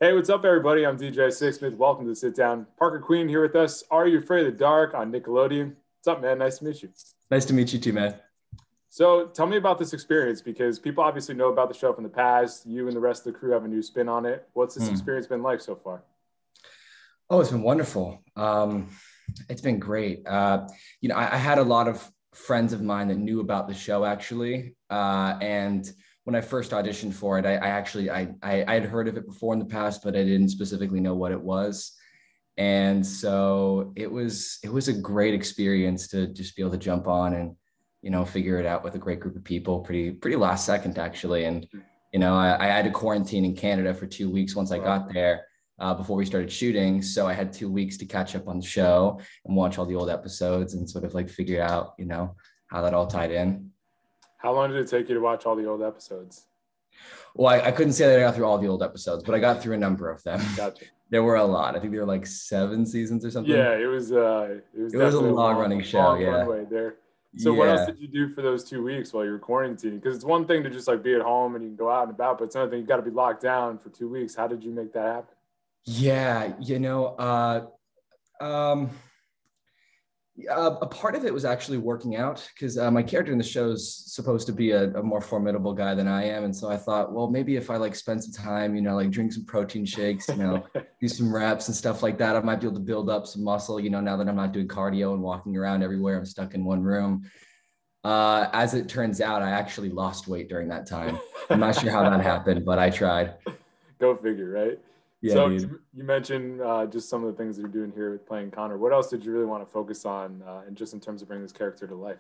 Hey, what's up, everybody? I'm DJ Sixsmith. Welcome to Sit Down. Parker Queen here with us. Are You Afraid of the Dark on Nickelodeon? What's up, man? Nice to meet you. Nice to meet you too, man. So, tell me about this experience because people obviously know about the show from the past. You and the rest of the crew have a new spin on it. What's this Hmm. experience been like so far? Oh, it's been wonderful. It's been great. I had a lot of friends of mine that knew about the show actually, and when I first auditioned for it, I had heard of it before in the past, but I didn't specifically know what it was. And so it was a great experience to just be able to jump on and figure it out with a great group of people pretty last second actually. And I had to quarantine in Canada for 2 weeks once I Well, got there, before we started shooting. So I had 2 weeks to catch up on the show and watch all the old episodes and sort of like figure out how that all tied in. how long did it take you to watch all the old episodes? Well, I couldn't say that I got through all the old episodes, but I got through a number of them. Gotcha. There were a lot. I think there were like 7 seasons or something. Yeah, it was It was a definitely a long long, running show. long Yeah. runway there. So, what else Yeah. did you do for those 2 weeks while you were quarantining? Because it's one thing to just like be at home and you can go out and about, but it's another thing you got to be locked down for 2 weeks. How did you make that happen? Yeah. Um, a part of it was actually working out because my character in the show is supposed to be a more formidable guy than I am. And so I thought, well, maybe if I like spend some time, like drink some protein shakes, do some reps and stuff like that, I might be able to build up some muscle, now that I'm not doing cardio and walking around everywhere. I'm stuck in one room. As it turns out, I actually lost weight during that time. I'm not sure how that happened, but I tried. Go figure, right? Yeah, So dude. you mentioned just some of the things that you're doing here with playing Connor. What else did you really want to focus on, and just in terms of bringing this character to life?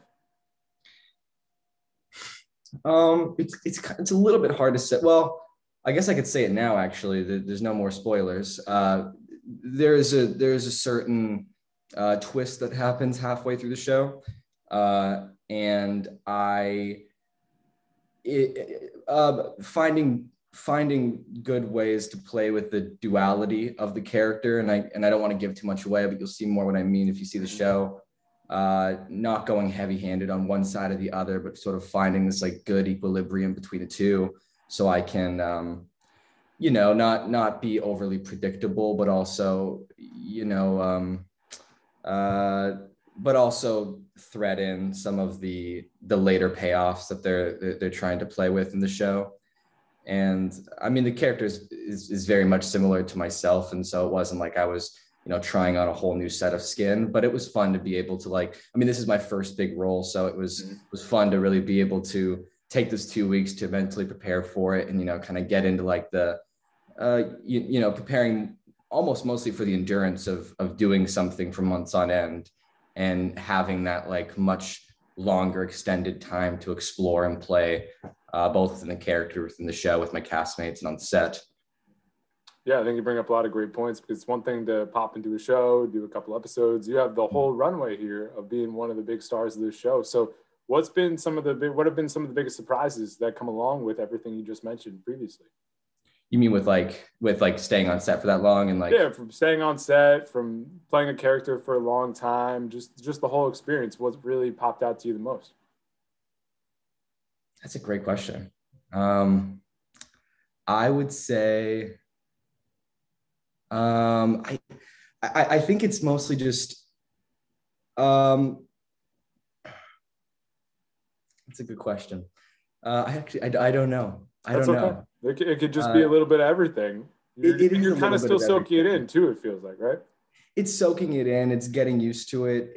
It's a little bit hard to say. Well, I guess I could say it now. Actually, there's no more spoilers. There's a certain twist that happens halfway through the show, and finding good ways to play with the duality of the character, and I don't want to give too much away, but you'll see more what I mean if you see the show. Not going heavy-handed on one side or the other, but sort of finding this like good equilibrium between the two, so I can, not be overly predictable, but also, uh, but also thread in some of the later payoffs that they're trying to play with in the show. And I mean, the character is very much similar to myself, and so it wasn't like I was trying on a whole new set of skin, but it was fun to be able to like, I mean, this is my first big role, so it was fun to really be able to take this 2 weeks to mentally prepare for it, and kind of get into like the preparing almost mostly for the endurance of doing something for months on end and having that like much longer extended time to explore and play, both within the character, within the show, with my castmates and on set. Yeah, I think you bring up a lot of great points because it's one thing to pop into a show, do a couple episodes. You have the whole runway here of being one of the big stars of this show. So, what have been some of the biggest surprises that come along with everything you just mentioned previously? You mean with like staying on set for that long and like, Yeah, from staying on set, from playing a character for a long time, just the whole experience. What really popped out to you the most? that's a great question. Um, I would say, I, I think it's mostly just, um, it's a good question. I don't know. I That's don't okay. know. It could just be Uh, a little bit of everything. it And is you're a kind little of bit still of soaking it everything. in too. It feels like, right? It's soaking it in. It's getting used to it.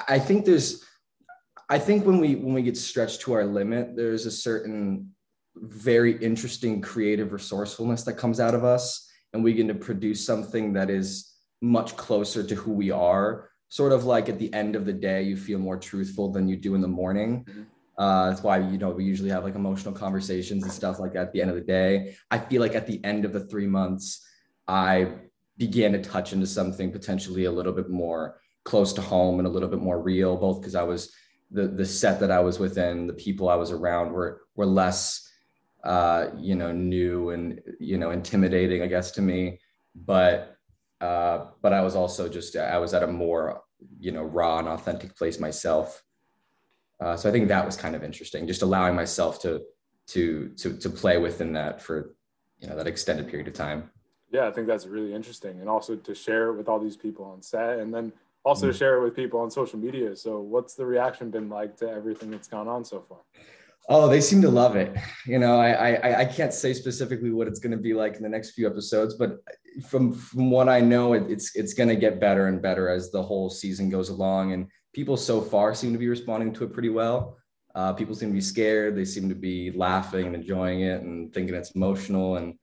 I think when we get stretched to our limit, there's a certain very interesting creative resourcefulness that comes out of us, and we get to produce something that is much closer to who we are. Sort of like at the end of the day, you feel more truthful than you do in the morning. Mhm. That's why we usually have like emotional conversations and stuff like that at the end of the day. I feel like at the end of the 3 months, I began to touch into something potentially a little bit more close to home and a little bit more real, both because I was the set that I was within, the people I was around were less new and intimidating, I guess, to me. But I was also just I was at a more raw and authentic place myself. So I think that was kind of interesting, just allowing myself to play within that for that extended period of time. Yeah, I think that's really interesting. And also to share it with all these people on set, and then also to share it with people on social media. So what's the reaction been like to everything that's gone on so far? Oh, they seem to love it. I can't say specifically what it's going to be like in the next few episodes, but from what I know, it's going to get better and better as the whole season goes along. And people so far seem to be responding to it pretty well. People seem to be scared. They seem to be laughing and enjoying it and thinking it's emotional.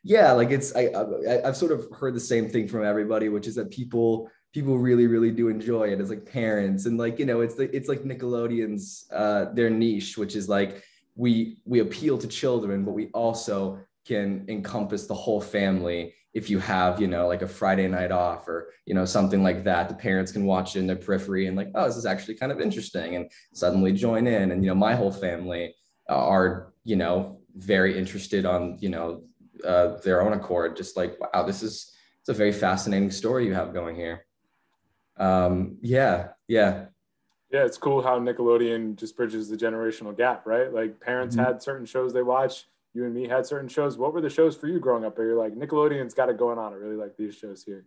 Yeah, like I've sort of heard the same thing from everybody, which is that people really, really do enjoy it as like parents. And like, it's like Nickelodeon's their niche, which is like we appeal to children, but we also can encompass the whole family. If you have, like a Friday night off or, something like that, the parents can watch it in their periphery and like, oh, this is actually kind of interesting, and suddenly join in. And, my whole family are, very interested on, their own accord, just like, wow, it's a very fascinating story you have going here. Yeah. Yeah, it's cool how Nickelodeon just bridges the generational gap, right? Like parents had certain shows they watch. You and me had certain shows. What were the shows for you growing up where you're like, Nickelodeon's got it going on? I really like these shows here.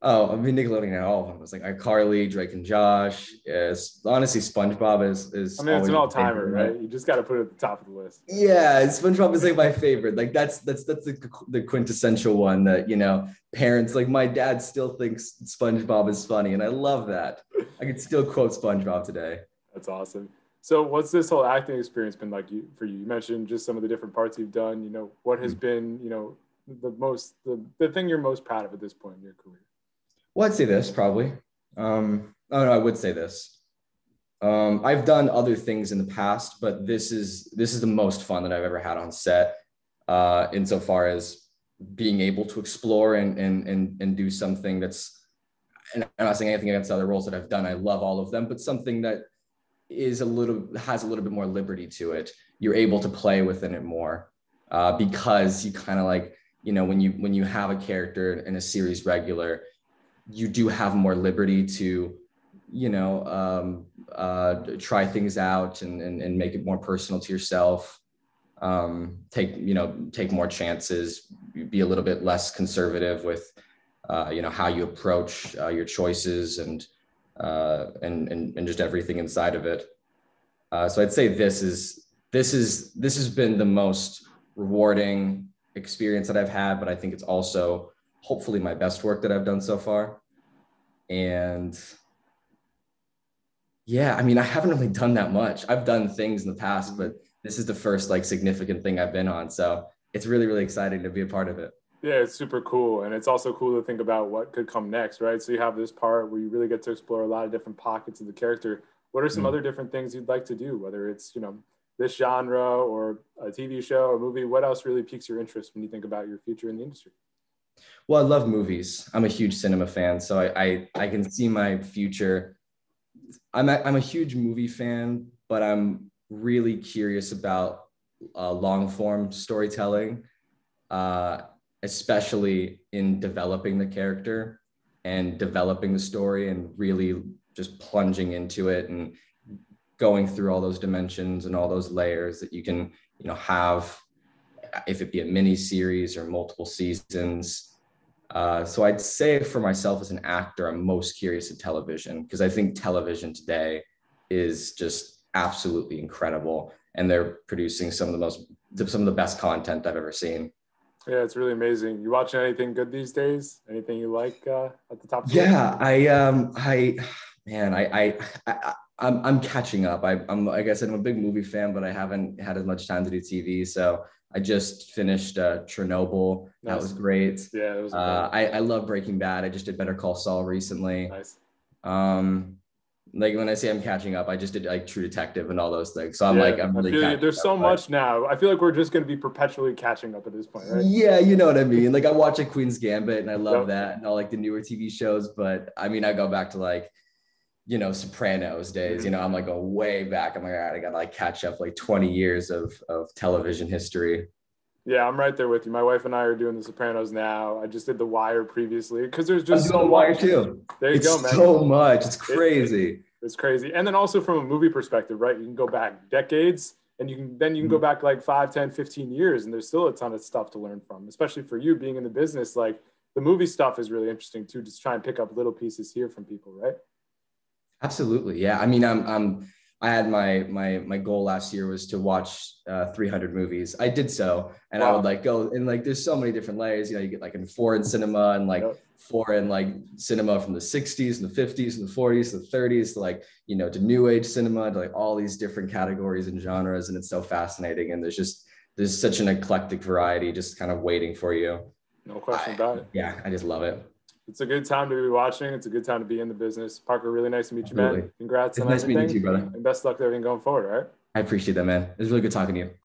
Oh, I mean, Nickelodeon had all of them. It was like iCarly, Drake and Josh. Yes, honestly, SpongeBob is. I mean, it's an all-timer, right? You just got to put it at the top of the list. Yeah, SpongeBob is like my favorite. Like that's the quintessential one that parents, like my dad still thinks SpongeBob is funny, and I love that. I could still quote SpongeBob today. That's awesome. So, what's this whole acting experience been like for you? You mentioned just some of the different parts you've done. What has been the thing you're most proud of at this point in your career? Well, I'd say this probably. Oh no, I would say this. I've done other things in the past, but this is the most fun that I've ever had on set. Insofar as being able to explore and do something that's, and I'm not saying anything against other roles that I've done. I love all of them, but something that has a little bit more liberty to it. You're able to play within it more because you kind of like, when you have a character in a series regular, you do have more liberty to, try things out and make it more personal to yourself. Take more chances, be a little bit less conservative with, how you approach your choices and just everything inside of it. So I'd say this has been the most rewarding experience that I've had, but I think it's also hopefully my best work that I've done so far. And yeah, I mean, I haven't really done that much. I've done things in the past, but this is the first like significant thing I've been on. So it's really, really exciting to be a part of it. Yeah, it's super cool. And it's also cool to think about what could come next, right? So you have this part where you really get to explore a lot of different pockets of the character. What are some other different things you'd like to do, whether it's, this genre or a TV show or movie? What else really piques your interest when you think about your future in the industry? Well, I love movies. I'm a huge cinema fan, so I can see my future. I'm a huge movie fan, but I'm really curious about long form storytelling, especially in developing the character and developing the story and really just plunging into it and going through all those dimensions and all those layers that you can, have, if it be a mini series or multiple seasons. So I'd say for myself as an actor, I'm most curious at television because I think television today is just absolutely incredible, and they're producing some of the best content I've ever seen. Yeah, it's really amazing. You watching anything good these days? Anything you like at the top? Yeah, I'm catching up. I'm like I said, I'm a big movie fan, but I haven't had as much time to do TV. So I just finished Chernobyl. Nice. That was great. Yeah, it was. I love Breaking Bad. I just did Better Call Saul recently. Nice. Like when I say I'm catching up, I just did like True Detective and all those things. So I'm really catching there's so much now. I feel like we're just going to be perpetually catching up at this point, right? Yeah, you know what I mean. Like I watch like Queen's Gambit and I love that and all like the newer TV shows. But I mean, I go back to like, Sopranos days. I'm like going way back. I'm like, all right, I got to like catch up like 20 years of television history. Yeah, I'm right there with you. My wife and I are doing The Sopranos now. I just did The Wire previously because there's just so much. Wire too. There you go, man. So much. It's crazy. It's crazy. And then also from a movie perspective, right? You can go back decades And then you can go back like 5, 10, 15 years and there's still a ton of stuff to learn from, especially for you being in the business. Like the movie stuff is really interesting too. Just try and pick up little pieces here from people, right? Absolutely. Yeah. I mean, I had my goal last year was to watch 300 movies. I did so, and wow. I would like go and like, there's so many different layers, you know, you get like in foreign cinema and like foreign like cinema from the 60s and the 50s and the 40s and the 30s to like, you know, to new age cinema, to like all these different categories and genres. And it's so fascinating. And there's such an eclectic variety just kind of waiting for you. No question about it. Yeah. I just love it. It's a good time to be watching. It's a good time to be in the business. Parker, really nice to meet you, man. Congrats on everything. Nice meeting you, brother. And best luck with everything going forward, all right? I appreciate that, man. It was really good talking to you.